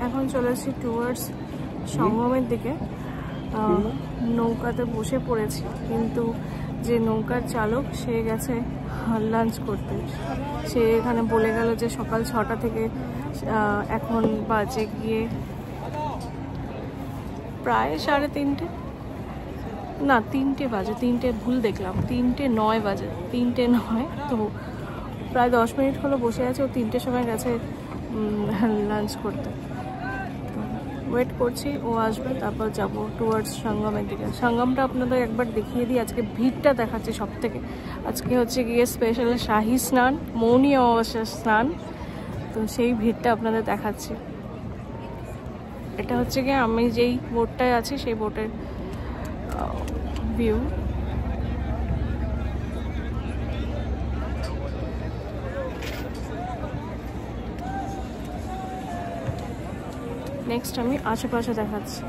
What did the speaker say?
এখন চলেছি টুয়ার্ডস সঙ্গমের দিকে। নৌকাতে বসে পড়েছি, কিন্তু যে নৌকার চালক সে গেছে লাঞ্চ করতে। সে এখানে বলে গেল যে সকাল 6টা থেকে এখন বাজে গিয়ে প্রায় 3:30, না 3টে বাজে, 3টে ভুল দেখলাম, 3:09 বাজে, 3:09। তো প্রায় 10 মিনিট হলো বসে আছে। ও 3টের সময় গেছে লাঞ্চ করতে। ওয়েট করছি, ও আসবে, তারপর যাব টুয়ার্ডস সঙ্গমের দিকে। সঙ্গমটা আপনাদের একবার দেখিয়ে দিই। আজকে ভিড়টা দেখাচ্ছি সব থেকে। আজকে হচ্ছে গিয়ে স্পেশাল শাহী স্নান, মৌনী অমাবস্যার স্নান, তো সেই ভিড়টা আপনাদের দেখাচ্ছি। এটা হচ্ছে গিয়ে আমি যেই বোটটায় আছি সেই বোটের ভিউ। নেক্সট আমি আশেপাশে দেখাচ্ছি।